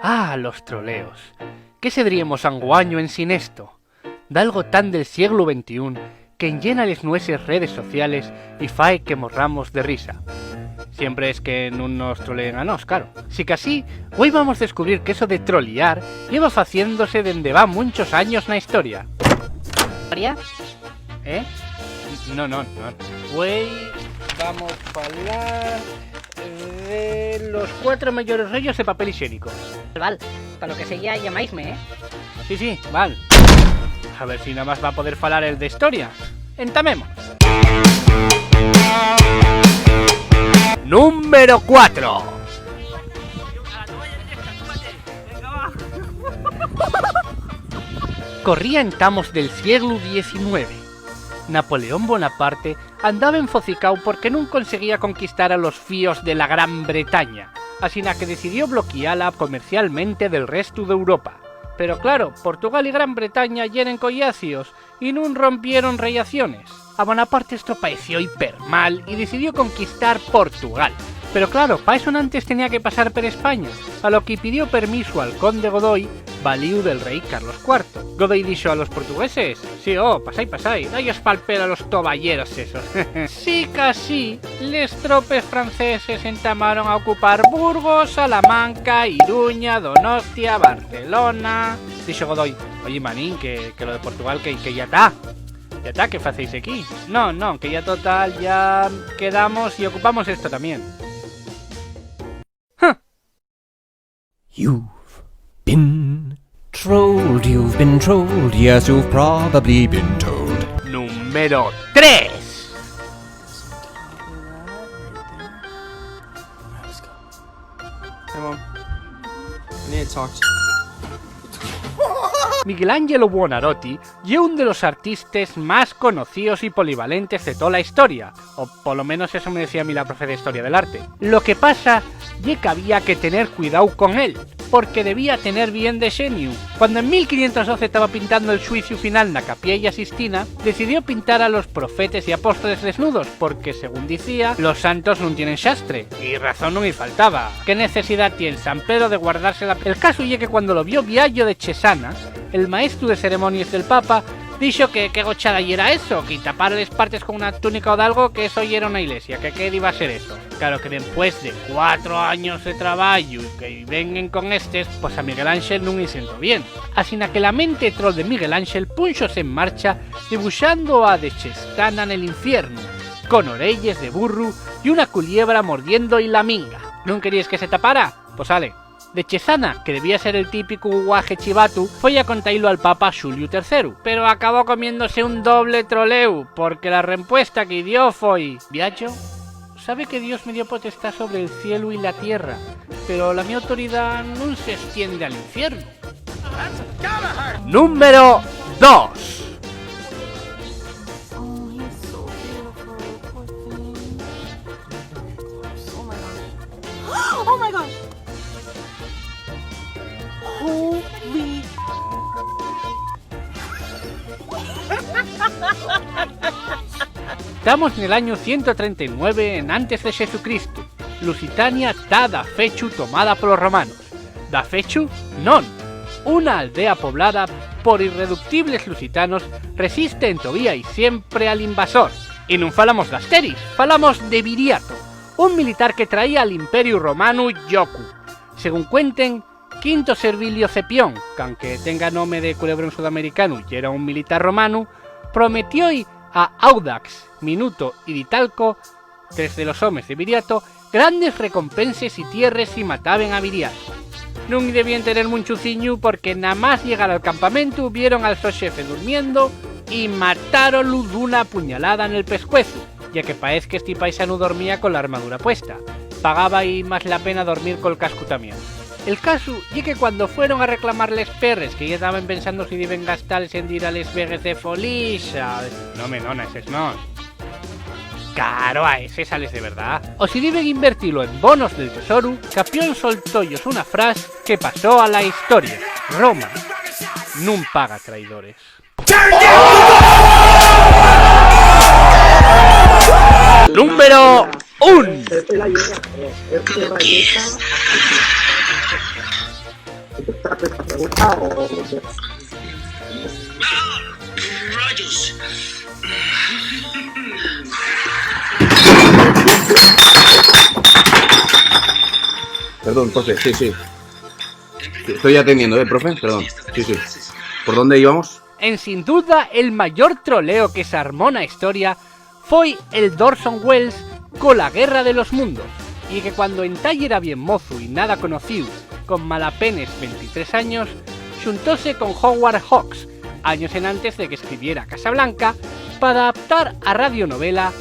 Ah, los troleos. ¿Qué sedríamos anguaño en sin esto? D'algo tan del siglo XXI que enllena les nueces redes sociales y fae que morramos de risa. Siempre es que non nos troleen a nos, claro. Si que así, hoy vamos a descubrir que eso de trolear lleva faciéndose dende va muchos años na historia. ¿Historia? ¿Eh? No. Hoy vamos a hablar de los 4 mayores rollos de papel higiénico. Val, para lo que seguía llamáisme, ¿eh? Sí, val. A ver si nada más va a poder falar el de historia. Entamemos. Número 4. Corría en tamos del siglo XIX. Napoleón Bonaparte andaba enfocicao porque non conseguía conquistar a los fíos de la Gran Bretaña, así que decidió bloquearla comercialmente del resto de Europa. Pero claro, Portugal y Gran Bretaña yeren collacios y nun rompieron relaciones. A Bonaparte esto pareció hiper mal y decidió conquistar Portugal. Pero claro, para eso antes tenía que pasar por España, a lo que pidió permiso al conde Godoy, valiu del rey Carlos IV. Godoy dijo a los portugueses: sí, pasai, dayos pa'l pelo a los toballeros esos. Sí, casi, les tropes franceses entamaron a ocupar Burgos, Salamanca, Iruña, Donostia, Barcelona. Dijo Godoy: oye manín, que lo de Portugal que ya está. Ya está, ¿qué facéis aquí? No, que ya total, ya quedamos y ocupamos esto también. You've been trolled, yes, you've probably been told. Número 3. Hey, Mom. I need to talk to you. Michelangelo Buonarroti es uno de los artistas más conocidos y polivalentes de toda la historia, o por lo menos eso me decía a mí la profe de Historia del Arte. Lo que pasa es que había que tener cuidado con él, porque debía tener bien de genio. Cuando en 1512 estaba pintando el Juicio Final na Capilla Sistina, decidió pintar a los profetas y apóstoles desnudos, porque según decía, los santos no tienen xastre, y razón no me faltaba. ¿Qué necesidad tiene San Pedro de guardársela? El caso es que cuando lo vio Biagio de Cesana, el maestro de ceremonias del Papa, dijo que gochada y era eso, que tapar las partes con una túnica o de algo, que eso y era una iglesia, que qué iba a ser eso. Claro que después de 4 años de trabajo y que vengan con pues a Miguel Ángel no me siento bien. Así que la mente troll de Miguel Ángel punxose en marcha dibujando a de Chestana en el infierno, con orelles de burro y una culiebra mordiendo y la minga. ¿No queríais que se tapara? Pues sale. De Chesana, que debía ser el típico guaje chivatu, fue a contarlo al Papa Xulio III, pero acabó comiéndose un doble troleu, porque la respuesta que dio fue: Biagio, sabe que Dios me dio potestad sobre el cielo y la tierra, pero la mi autoridad no se extiende al infierno. Número 2. Oh my gosh! Holy... Estamos en el año 139 en antes de Jesucristo. Lusitania está da fechu tomada por los romanos. Da fechu non. Una aldea poblada por irreductibles lusitanos resiste todavía y siempre al invasor. Y non falamos de Asteris, falamos de Viriato, un militar que traía al Imperio Romano Yoku. Según cuenten, Quinto Servilio Cepión, que aunque tenga nombre de culebrón sudamericano y era un militar romano, prometió a Audax, Minuto y Ditalco, 3 de los hombres de Viriato, grandes recompensas y tierras si mataban a Viriato. No debían tener mucho ciñu porque nada más llegar al campamento vieron al su jefe durmiendo y mataronlo de una puñalada en el pescuezo, ya que parece que este paisano dormía con la armadura puesta. Pagaba y más la pena dormir con el casco también. El caso es que cuando fueron a reclamar les perres, que ya estaban pensando si deben gastarles en ir a les vegues de Folixa. No, menona, ese no. Claro, a ese sales de verdad. O si deben invertirlo en bonos del tesoro, Capión soltóyos una frase que pasó a la historia. Roma nun paga traidores. Número 1. ¡Rayos! Perdón, profe, sí. Estoy atendiendo, profe, perdón. Sí. ¿Por dónde íbamos? En sin duda el mayor troleo que se armó na historia foi el d'Orson Welles cola Guerra de los Mundos, y que cuando en talle era bien mozo y nada conocido, con malapenes 23 años, xuntóse con Howard Hawks, años en antes de que escribiera Casablanca, para adaptar a radionovela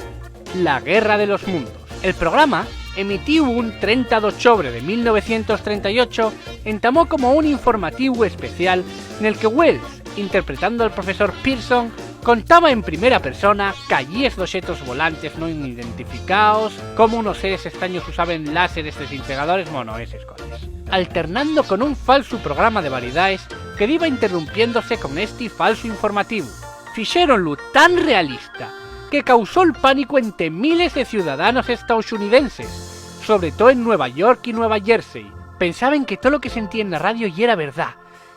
La Guerra de los Mundos. El programa, emitido un 30 de octubre de 1938, entamó como un informativo especial en el que Welles, interpretando al profesor Pearson, contaba en primera persona callíes d'obxetos volantes no identificados, como unos seres extraños usaban láseres desintegradores, esas cosas, alternando con un falso programa de variedades que iba interrumpiéndose con este falso informativo. Fixéronlo tan realista que causó el pánico entre miles de ciudadanos estadounidenses, sobre todo en Nueva York y Nueva Jersey. Pensaban que todo lo que sentía en la radio ya era verdad,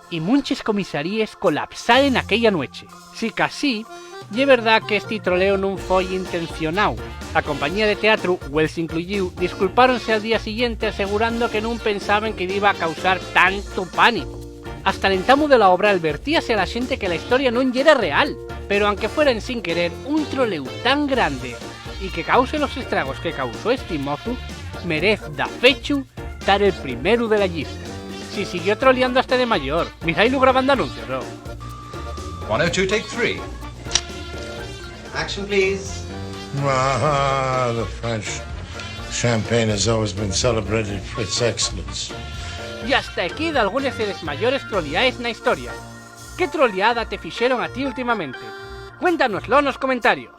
y muchas comisarías colapsaron aquella noche. Si casi, y es verdad que este troleo non foi intencionado. A compañía de teatro, Welles incluiu, disculpáronse al día siguiente asegurando que non pensaban que iba a causar tanto pánico. Hasta el entamo de la obra advertíase a la gente que la historia non era real, pero aunque fueran sin querer, un troleu tan grande y que cause los estragos que causó este mozo, merece da fechu dar el primero de la lista. Si siguió troleando hasta de mayor, miráislo grabando anuncios, ¿no? 102, take 3. Action, please. Ah, the French. Champagne has always been celebrated for its excellence. Y hasta aquí de algunas de las mayores troleadas en la historia. ¿Qué troleada te fixeron a ti últimamente? Cuéntanoslo en los comentarios.